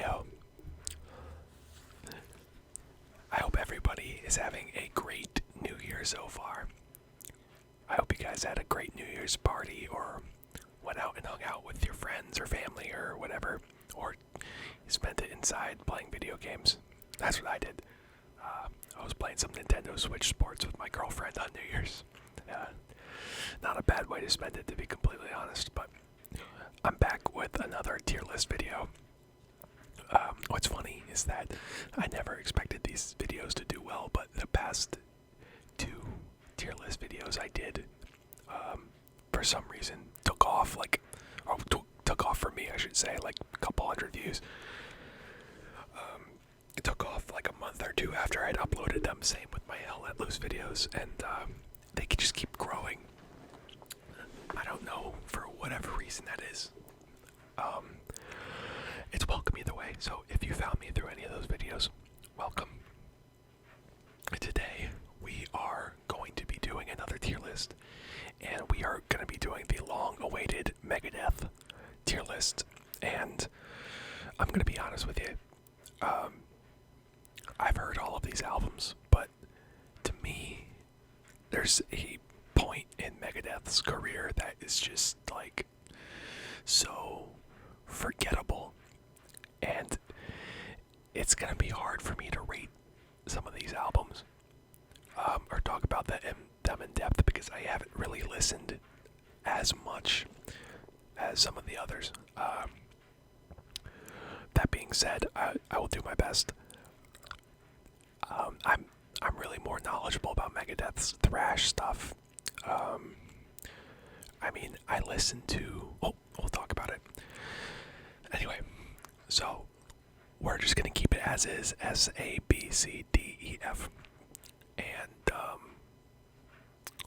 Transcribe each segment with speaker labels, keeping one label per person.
Speaker 1: video. I hope everybody is having a great New Year so far. I hope you guys had a great New Year's party or went out and hung out with your friends or family or whatever, or you spent it inside playing video games. That's what I did. I was playing some Nintendo Switch Sports with my girlfriend on New Year's. Not a bad way to spend it, to be completely honest, but I'm back with another tier list video. What's funny is that I never expected these videos to do well, but the past two tier list videos I did, for some reason, took off, took off for me, I should say, like a couple hundred views. It took off like a month or two after I'd uploaded them, same with my Hell Let Loose videos, and they could just keep growing. I don't know, for whatever reason that is. It's welcome either way, so if you found me through any of those videos, welcome. Today, we are going to be doing another tier list, and we are going to be doing the long-awaited Megadeth tier list, and I'm going to be honest with you, I've heard all of these albums, but to me, there's a point in Megadeth's career that is just, like, so forgettable, and it's gonna be hard for me to rate some of these albums, or talk about them in depth, because I haven't really listened as much as some of the others. That being said, I will do my best. I'm really more knowledgeable about Megadeth's thrash stuff. I mean, I listen to... Oh, we'll talk about it. Anyway, so we're just gonna keep it as is, S, A, B, C, D, E, F. And,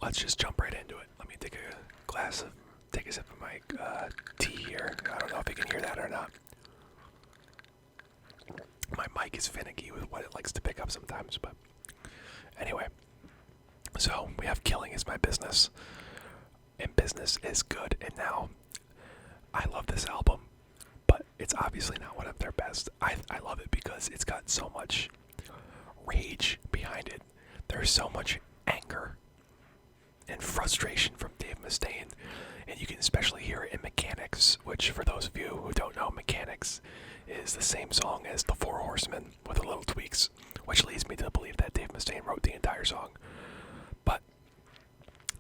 Speaker 1: let's just jump right into it. Let me take a sip of my, tea here. I don't know if you can hear that or not. My mic is finicky with what it likes to pick up sometimes, but anyway. So, we have Killing Is My Business, and Business is good, and now, I love this album, but it's obviously not one of their best. I love it because it's got so much rage behind it. There's so much anger and frustration from Dave Mustaine, and you can especially hear it in Mechanics, which, for those of you who don't know, Mechanics is the same song as The Four Horsemen with a little tweaks, which leads me to believe that Dave Mustaine wrote the entire song. But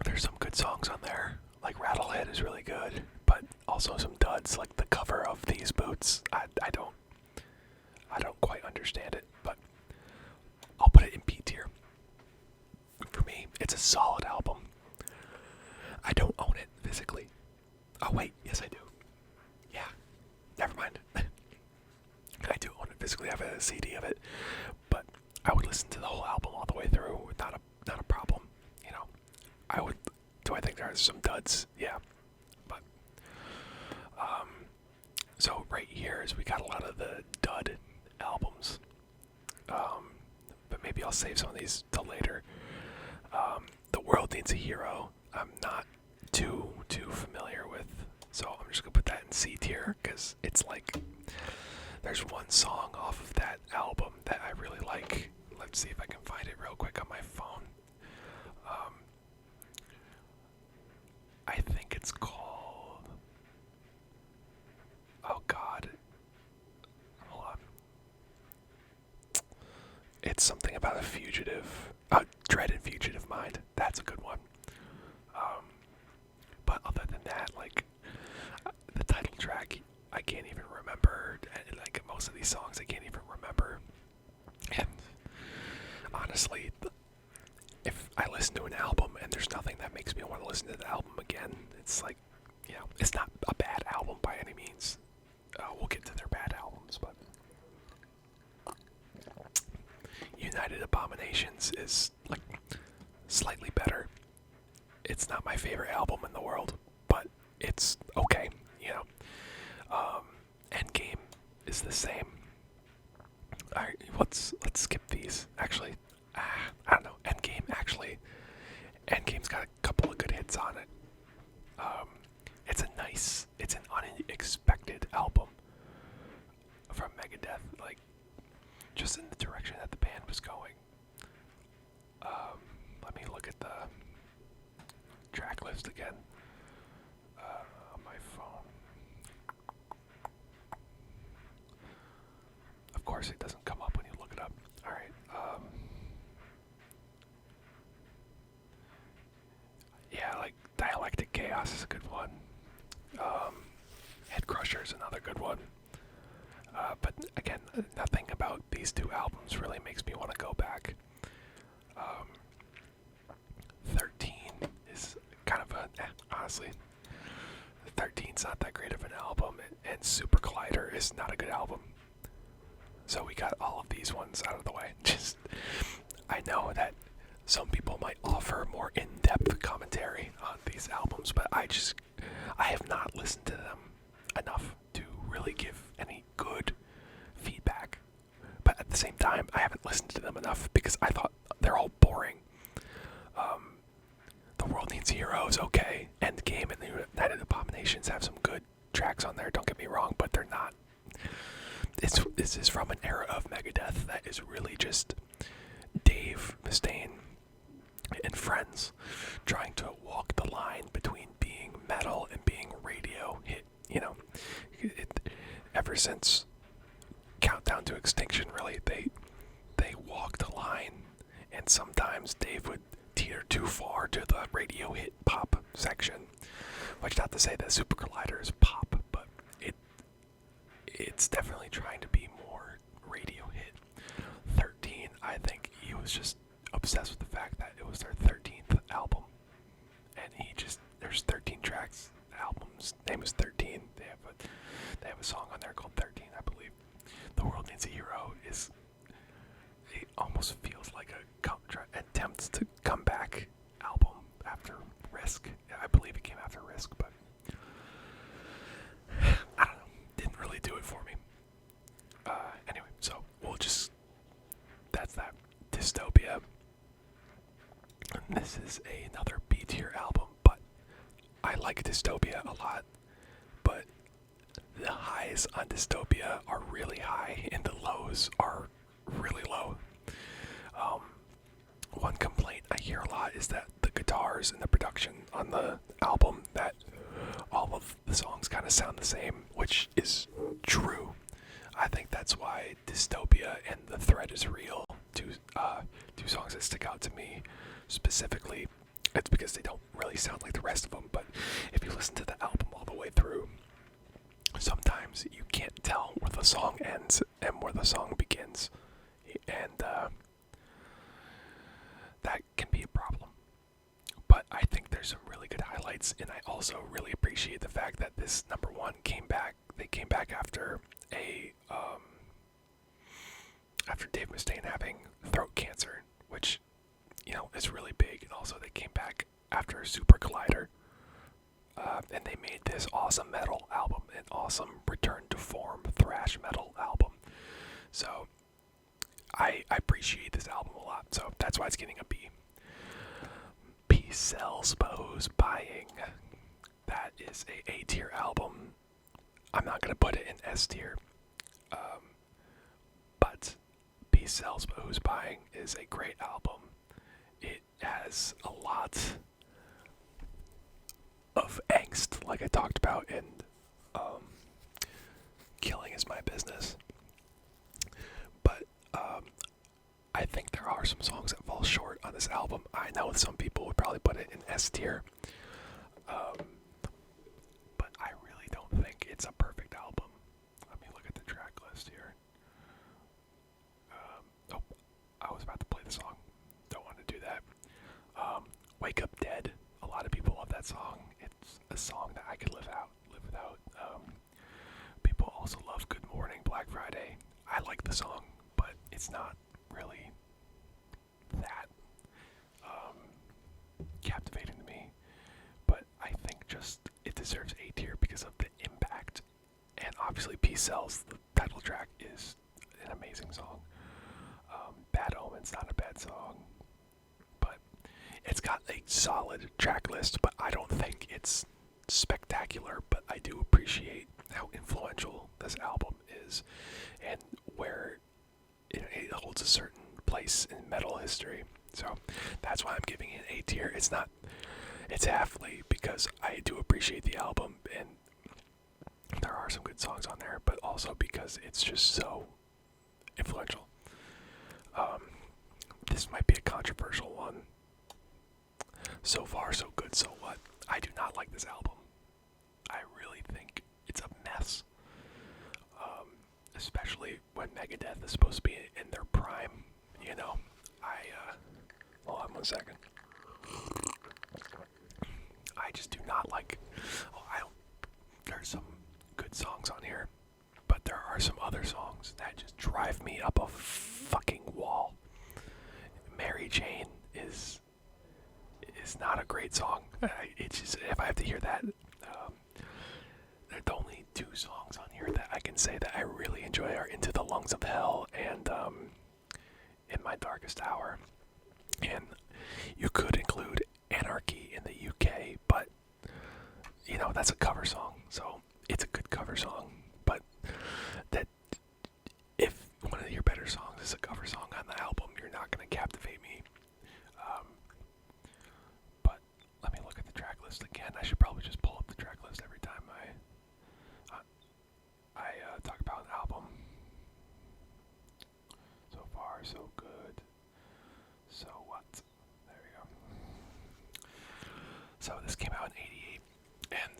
Speaker 1: there's some good songs on there, like Rattlehead is really good, but also some duds, like the cover of These Boots. I don't quite understand it, but I'll put it in B tier. For me, it's a solid album. I don't own it physically. Oh wait, yes I do. Yeah, never mind. I do own it physically. I have a CD of it, but I would listen to the whole album all the way through. Not a problem. You know, I would. Do I think there are some duds? Yeah, but so right here is we got a lot of the dud albums. But maybe I'll save some of these till later. The World Needs a Hero. I'm not too familiar with, so I'm just gonna put that in C tier because it's like there's one song off of that album that I really like. Let's see if I can find it real quick on my phone. I think it's called... Oh God. Hold on. It's something about a fugitive. Dread and Fugitive Mind. That's a good one. But other than that, like, the title track, I can't even remember. Like, most of these songs, I can't even remember. And honestly, if I listen to an album and there's nothing that makes me want to listen to the album again, it's like, you know, it's not a bad album by any means. We'll get to their bad albums, but United Abominations is, like, slightly better. It's not my favorite album in the world, but it's okay, you know. Endgame is the same. Alright, let's skip these. Actually, I don't know. Endgame's got a couple of good hits on it. It's an unexpected album from Megadeth. course, it doesn't come up when you look it up. All right. Yeah, like Dialectic Chaos is a good one. Head Crusher is another good one. But again, nothing about these two albums really makes me want to go back. 13 is kind of honestly, 13's not that great of an album, and Super Collider is not a good album. So we got all of these ones out of the way. I know that some people might offer more in-depth commentary on these albums, but I have not listened to them enough to really give any good feedback. But at the same time, I haven't listened to them enough because I thought they're all boring. The World Needs Heroes, okay. Endgame and the United Abominations have some good tracks on there, don't get me wrong, but they're not. This is from an era of Megadeth that is really just Dave Mustaine and friends trying to walk the line between being metal and being radio hit. Ever since Countdown to Extinction, really, they walked the line, and sometimes Dave would teeter too far to the radio hit pop section. Which, not to say that Super Collider is pop, but it's definitely trying to be more radio hit. 13, I think he was just obsessed with the fact that it was their 13th album, and there's 13 tracks. The album's name is 13. They have a song on there called 13, I believe. The World Needs a Hero it almost feels like a attempt to come back album after Risk. I believe it came after Risk, but I don't know. Didn't really do it for me. Anyway, so that's that. Dystopia. This is another B tier album, but I like Dystopia a lot. But the highs on Dystopia are really high, and the lows are really low. One complaint I hear a lot is that the guitars and the production on the album, that all of the songs kind of sound the same, which is true. I think that's why Dystopia and The Threat Is Real, two songs that stick out to me specifically. It's because they don't really sound like the rest of them, but if you listen to the album all the way through, sometimes you can't tell where the song ends and where the song begins, and that can be a problem. But I think there's some really good highlights, and I also really appreciate the fact that this number one came back. They came back after after Dave Mustaine having throat cancer, which is really big, and also they came back after Super Collider, and they made this awesome metal album, an awesome return to form thrash metal album. So I appreciate this album a lot, so that's why it's getting a B. Peace Sells, but who's buying? That is a A tier album. I'm not gonna put it in S tier, but Peace Sells, but who's buying is a great album. It has a lot of angst, like I talked about in Killing Is My Business. But I think there are some songs that fall short on this album. I know some people would probably put it in S tier, but I really don't think it's a perfect album. Let me look at the track list here. Oh, I was about to play the song. Don't want to do that. Wake Up Dead. A lot of people love that song. It's a song that I could live without. People also love Good Morning, Black Friday. I like the song, but it's not really that captivating to me. But I think just it deserves A tier because of the impact. And obviously Peace Sells, the title track, is an amazing song. Bad Omen's not a bad song, but it's got a solid track list, but I don't think it's spectacular. But I do appreciate how influential this album is and where it holds a certain place in metal history. So that's why I'm giving it an A tier. It's halfly because I do appreciate the album and there are some good songs on there, but also because it's just so influential. This might be a controversial one. So far, so good, so what? I do not like this album. I really think it's a mess. Especially when Megadeth is supposed to be in their prime, you know. Hold on 1 second. I just do not like, there's some good songs on here, but there are some other songs that just drive me up a fucking wall. Mary Jane is not a great song. It's just, if I have to hear that, the only 2 songs on here that I can say that I really enjoy are Into the Lungs of Hell and In My Darkest Hour. And you could include Anarchy in the UK, but, you know, that's a cover song, so it's a good cover song. But that if one of your better songs is a cover song on the album, you're not going to captivate me. But let me look at the track list again. I should probably just pull up the track list every time I talk about an album. So far, so good. So what? There we go. So this came out in '88, and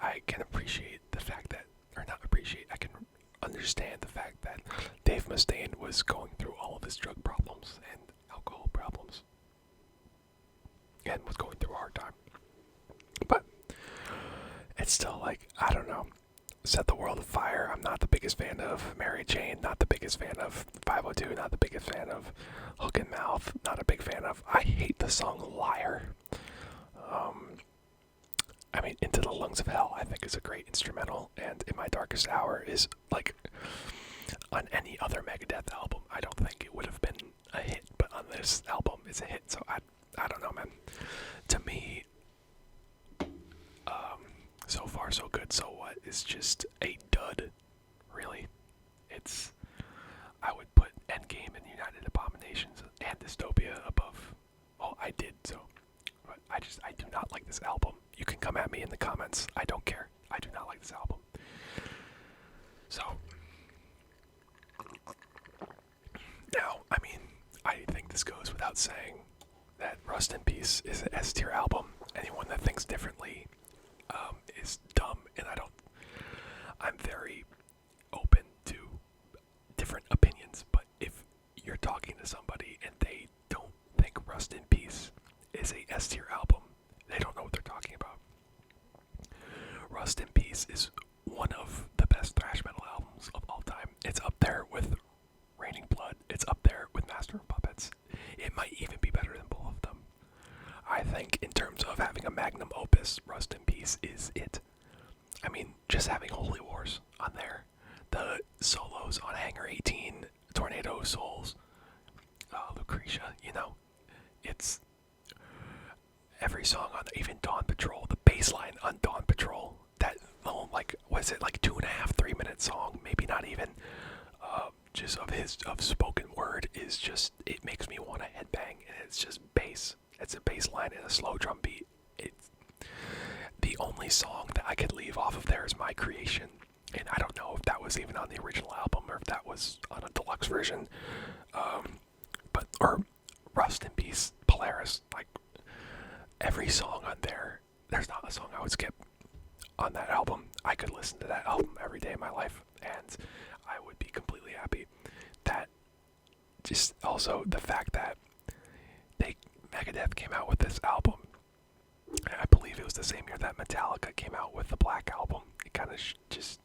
Speaker 1: I can appreciate the fact that, or not appreciate, I can understand the fact that Dave Mustaine was going through all of his drug problems and alcohol problems, and was going through a hard time. But it's still like, I don't know. Set the World Afire, I'm not the biggest fan of. Mary Jane, not the biggest fan of. 502, not the biggest fan of. Hook and Mouth, not a big fan of. I hate the song Liar. I mean, Into the Lungs of Hell, I think is a great instrumental, and In My Darkest Hour is, like, on any other Megadeth album, I don't think it would have been a hit, but on this album, it's a hit, so I don't know, man. To me, So Far, So Good, So What is just a dud, really. I would put Endgame and United Abominations and Dystopia above, well, I did, so, but I do not like this album. You can come at me in the comments, I don't care. I do not like this album. So, now, I mean, I think this goes without saying that Rust in Peace is an S-tier album. Anyone that thinks differently is dumb, and I'm very open to different opinions, but if you're talking to somebody and they don't think Rust in Peace is a S-tier album, they don't know what they're talking about. Rust in Peace is one of the best thrash metal albums of all time. It's up there with Raining Blood. It's up there with Master of Puppets. It might even be better than both of them. I think in terms of having a magnum opus, Rust in Peace is it. I mean, just having Holy Wars on there, the solos on Hangar 18, Tornado Souls, Lucretia, you know, it's every song on even Dawn Patrol, the bass line on Dawn Patrol, that little, like, was it like 2.5, 3-minute song, maybe not even, just of spoken word is just, it makes me want to headbang, and it's just bass. It's a bass line and a slow drum beat. It's the only song that I could leave off of there is My Creation, and I don't know if that was even on the original album or if that was on a deluxe version. Or Rust in Peace, Polaris, like every song on there, there's not a song I would skip on that album. I could listen to that album every day of my life, and I would be completely happy. That just also the fact that Megadeth came out with this album, I believe it was the same year that Metallica came out with the Black Album. It kind of just,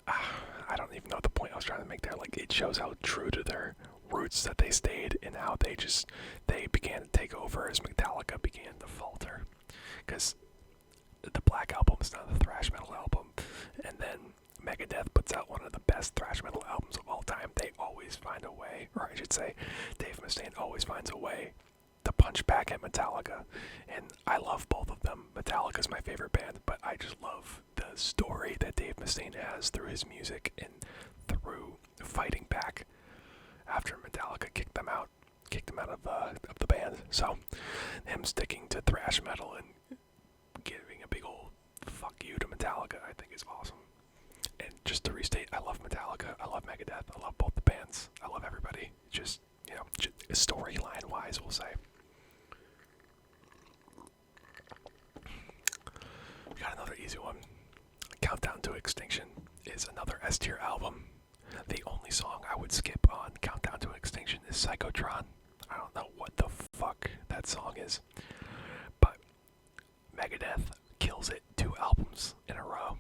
Speaker 1: I don't even know the point I was trying to make there. Like, it shows how true to their roots that they stayed, and how they began to take over as Metallica began to falter. Because the Black Album is not a thrash metal album, and then Megadeth puts out one of the best thrash metal albums of all time. They always find a way, or I should say, Dave Mustaine always finds a way to punch back at Metallica, and I love both of them. Metallica's my favorite band, but I just love the story that Dave Mustaine has through his music and through fighting back after Metallica kicked them out of the band. So him sticking to thrash metal and giving a big old fuck you to Metallica, I think is awesome. And just to restate, I love Metallica, I love Megadeth, I love both the bands, I love everybody. Just, storyline wise, we'll say. We got another easy one. Countdown to Extinction is another S tier album. The only song I would skip on Countdown to Extinction is Psychotron. I don't know what the fuck that song is, but Megadeth kills it 2 albums in a row.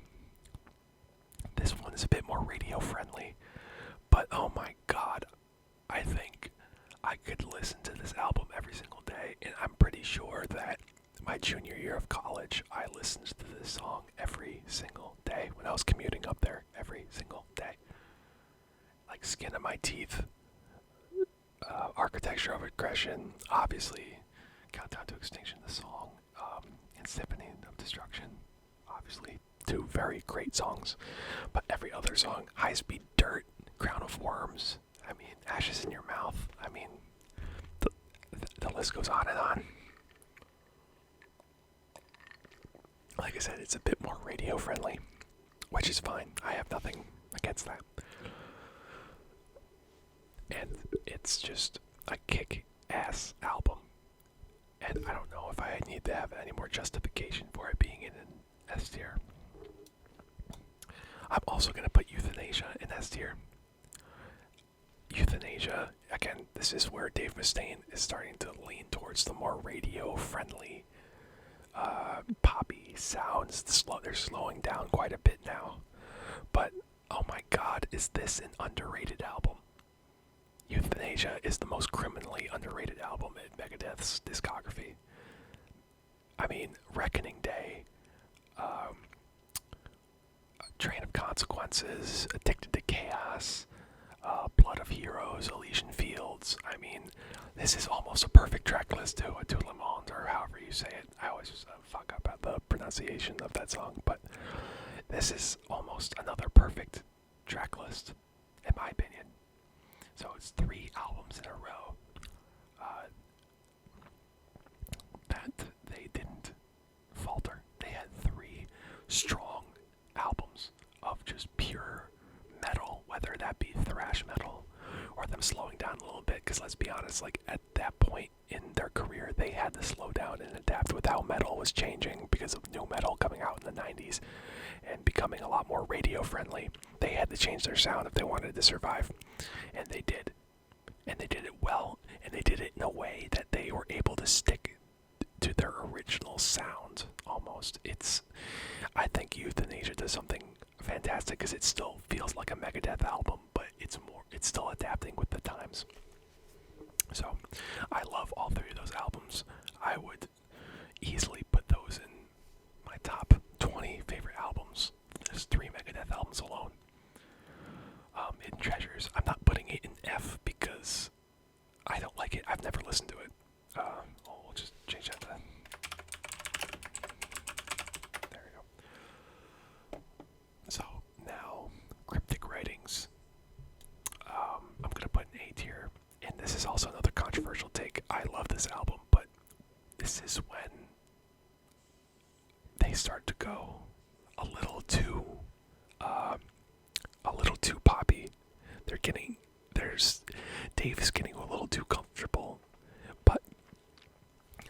Speaker 1: This one is a bit more radio friendly, but oh my god, I think I could listen to this album every single day, and I'm pretty sure that my junior year of college, I listened to this song every single day when I was commuting up there every single day. Like skin of my teeth. Architecture of Aggression, obviously. Countdown to Extinction, the song. And Symphony of Destruction, obviously. 2 very great songs. But every other song, High Speed Dirt, Crown of Worms, Ashes in Your Mouth, the list goes on and on. Like I said, it's a bit more radio friendly, which is fine. I have nothing against that. And it's just a kick-ass album. And I don't know if I need to have any more justification for it being in an S tier. I'm also going to put Euthanasia in S tier. Euthanasia, again, this is where Dave Mustaine is starting to lean towards the more radio-friendly poppy sounds. They're slowing down quite a bit now. But, oh my god, is this an underrated album? Euthanasia is the most criminally underrated album in Megadeth's discography. Reckoning Day, Train of Consequences, Addicted to Chaos, Blood of Heroes, Elysian Fields. This is almost a perfect track list to a Tout Le Monde, or however you say it. I always fuck up at the pronunciation of that song, but this is almost another perfect track list, in my opinion. So it's 3 albums in a row that they didn't falter. They had 3 strong albums of just pure metal, whether that be thrash metal or them slowing down a little bit, because let's be honest, at that point in their career, they had to slow down and adapt with how metal was changing because of new metal coming out in the 90s and becoming a lot more radio friendly. They had to change their sound if they wanted to survive, and they did. And they did it well, and they did it in a way that they were able to stick to their original sound, almost. I think Euthanasia does something fantastic, because it still feels like a Megadeth album, but it's still adapting with the times. So, I love all 3 of those albums. I would easily put those in my top 20 favorite albums. There's 3 Megadeth albums alone. Hidden Treasures, I'm not putting it in F because I don't like it. I've never listened to it. We'll just change that to... There we go. So, now, Cryptic Writings. I'm going to put an A tier. And this is also another controversial take. I love this album, but this is when they start to go a little too poppy. Dave is getting a little too comfortable, but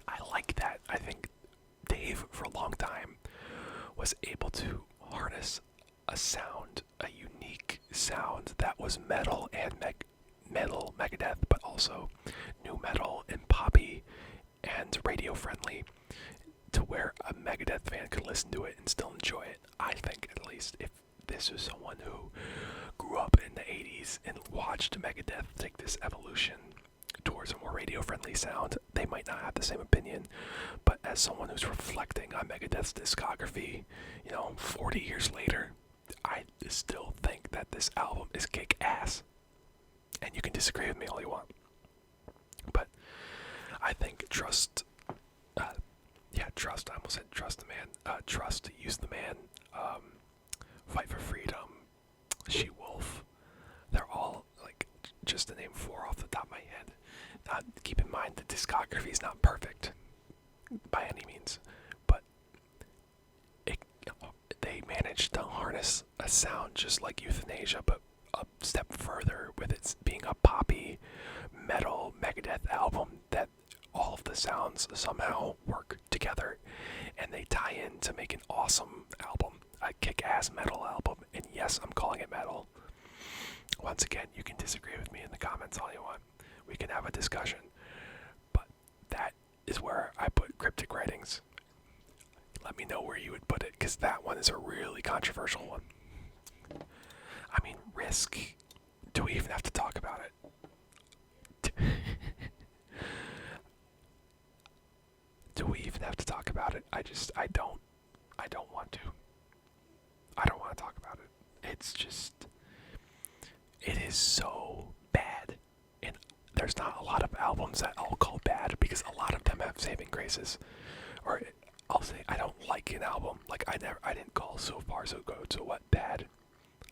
Speaker 1: I like that. I think Dave, for a long time, was able to harness a unique sound that was metal and Megadeth, but also new metal and poppy and radio friendly, to where a Megadeth fan could listen to it and still enjoy it. I think, at least, if this was someone who grew up in the 80s and watched Megadeth take this evolution towards a more radio-friendly sound, they might not have the same opinion. But as someone who's reflecting on Megadeth's discography, 40 years later, I still think that this album is kick-ass. And you can disagree with me all you want. But I think Trust, I almost said Trust the Man, Trust, Use the Man, Fight for Freedom, She-Wolf, they're all, just to name 4 off the top of my head. Keep in mind, the discography is not perfect, by any means, but they managed to harness a sound just like Euthanasia, but a step further with it being a poppy metal Megadeth album that all of the sounds somehow work together and they tie in to make an awesome album, a kick-ass metal album. And yes, I'm calling it metal. Once again, you can disagree with me in the comments all you want. We can have a discussion. But that is where I put Cryptic Writings. Let me know where you would put it, because that one is a really controversial one. I mean, Risk. Do we even have to talk about it? Do we even have to talk about it? I don't want to. I don't want to talk about it. It's just, it is so bad. And there's not a lot of albums that I'll call bad, because a lot of them have saving graces. Or I'll say I don't like an album. Like I didn't call So Far So Good to what bad.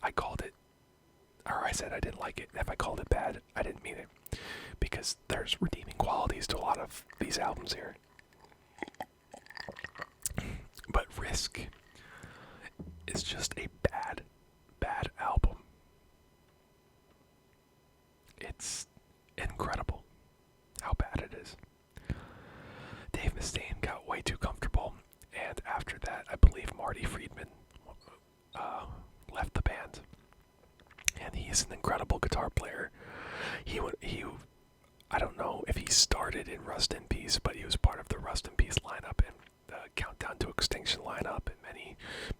Speaker 1: I called it, or I said I didn't like it. If I called it bad, I didn't mean it. Because there's redeeming qualities to a lot of these albums here. But Risk is just a bad album. It's incredible how bad it is. Dave Mustaine got way too comfortable, and after that, I believe Marty Friedman left the band. And he's an incredible guitar player. I don't know if he started in Rust in Peace, but he was part of the Rust in Peace lineup and the Countdown to Extinction lineup and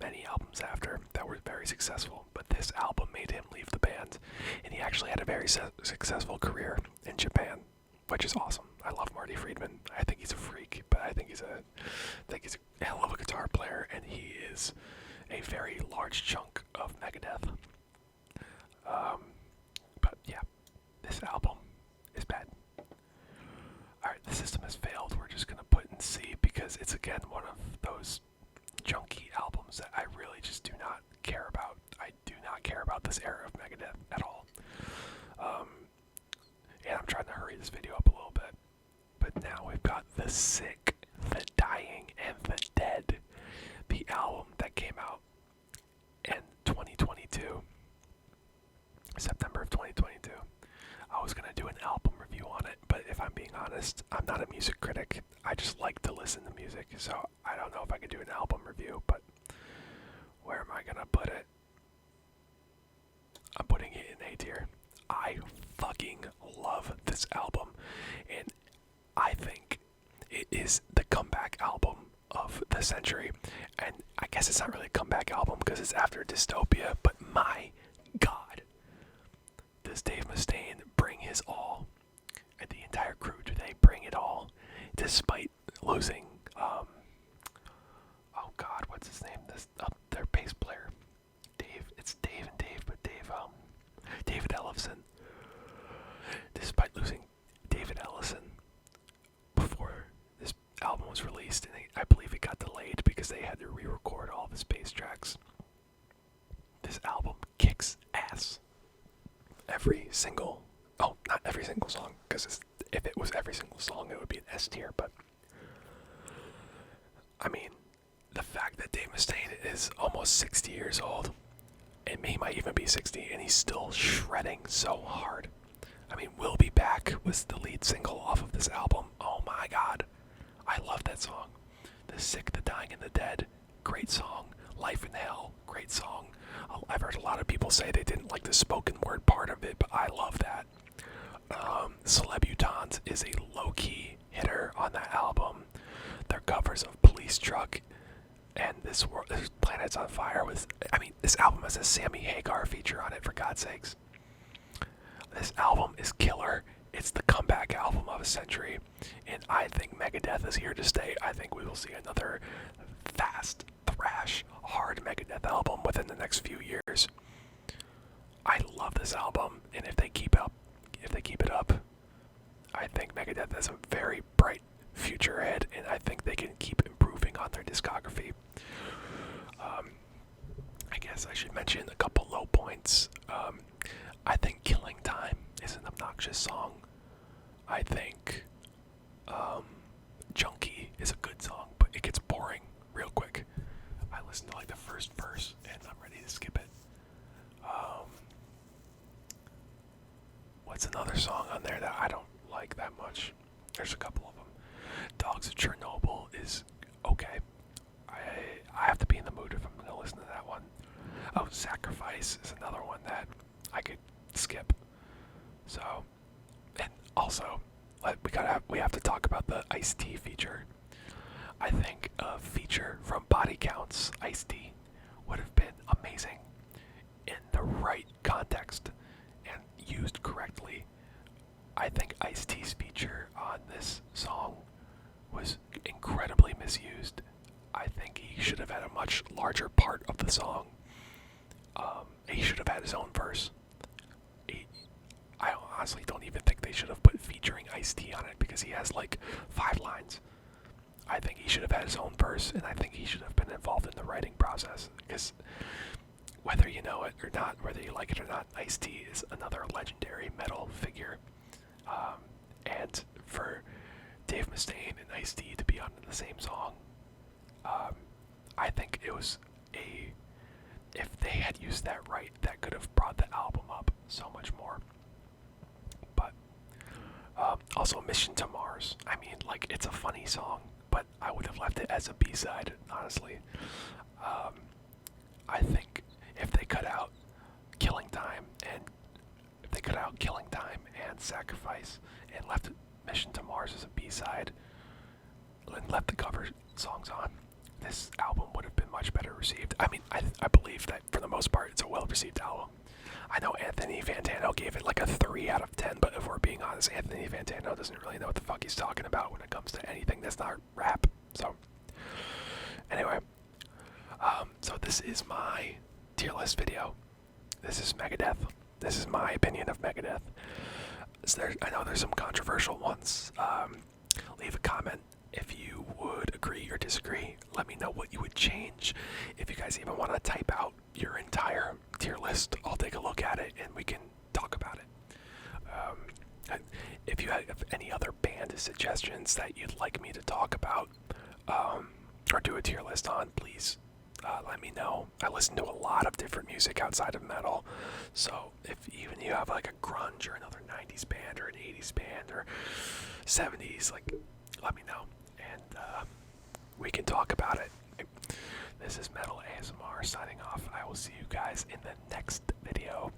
Speaker 1: many albums after that were very successful. But this album made him leave the band, and he actually had a very successful career in Japan, which is awesome. I love Marty Friedman. I think he's a freak, but I think he's a hell of a guitar player, and he is a very large chunk of Megadeth. But yeah, this album is bad. Alright, the system has failed. We're just gonna put in C because it's again one of those junky albums that I really just do not care about. I do not care about this era of Megadeth at all. And I'm trying to hurry this video up a little bit. But now we've got The Sick, The Dying, and The Dead. The album that came out in 2022. September of 2022. I was going to do an album review on it, but if I'm being honest, I'm not a music critic. I just like to listen to music, so I don't know if I could do an album review, but where am I going to put it? I'm putting it in A tier. I fucking love this album, and I think it is the comeback album of the century. And I guess it's not really a comeback album because it's after Dystopia, but my God, does Dave Mustaine bring his all? And the entire crew, do they bring it all? Despite losing, oh God, what's his name? Their bass player. It's Dave and Dave, but David Ellefson. Despite losing David Ellefson before this album was released, and I believe it got delayed because they had to re-record all of his bass tracks. This album kicks ass. Not every single song, because if it was every single song, it would be an S tier, but I mean, the fact that Dave Mustaine is almost 60 years old, and he might even be 60, and he's still shredding so hard. I mean, We'll Be Back was the lead single off of this album. Oh my God, I love that song. The Sick, The Dying, and The Dead, great song. Life in Hell, great song. I've heard a lot of people say they didn't like the spoken word part of it, but I love that. Celebutons is a low-key hitter on that album. Their covers of Police Truck and this Planets on Fire this album has a Sammy Hagar feature on it, for God's sakes. This album is killer. It's the comeback album of a century, and I think Megadeth is here to stay. I think we will see another fast, thrash, hard Megadeth album within the next few years. I love this album, and if they keep it up, I think Megadeth has a very bright future ahead, and I think they can keep improving on their discography. I guess I should mention a couple low points. I think Killing Time is an obnoxious song. I think Junkie is a good song, but it gets boring real quick. I listen to like the first verse and I'm ready to What's another song on there that I don't like that much? There's a couple of them. Dogs of Chernobyl is okay. I have to be in the mood if I'm gonna listen to that one. Oh, Sacrifice is another one that I could skip. So, and also, we have to talk about the Ice-T feature. I think a feature from Body Counts Ice-T would have been amazing in the right context and used correctly. I think Ice-T's feature on this song was incredibly misused. I think he should have had a much larger part of the song. He should have had his own verse. I honestly don't even think they should have put featuring Ice-T on it because he has like 5 lines. I think he should have had his own verse, and I think he should have been involved in the writing process. Because whether you know it or not, whether you like it or not, Ice-T is another legendary metal figure. And for Dave Mustaine and Ice-T to be on the same song, I think it was if they had used that right, that could have brought the album up so much more. But also Mission to Mars. I mean, like, it's a funny song, but I would have left it as a B-side, honestly. I think if they cut out Killing Time and Sacrifice and left Mission to Mars as a B-side and left the cover songs on, this album would have been much better received. I mean, I believe that for the most part it's a well-received album. I know Anthony Fantano gave it like a 3 out of 10, but if we're being honest, Anthony Fantano doesn't really know what the fuck he's talking about when it comes to anything that's not rap. So, anyway, so this is my tier list video. This is Megadeth. This is my opinion of Megadeth. I know there's some controversial ones. Leave a comment if you would agree or disagree. Let me know what you would change. If you guys even want to type out your entire tier list, I'll take a look at it and we can talk about it. If you have any other band suggestions that you'd like me to talk about or do a tier list on, please let me know. I listen to a lot of different music outside of metal, so if even you have like a grunge or another 90s band or an 80s band or 70s, like, let me know and we can talk about it. This is Metal ASMR signing off. I will see you guys in the next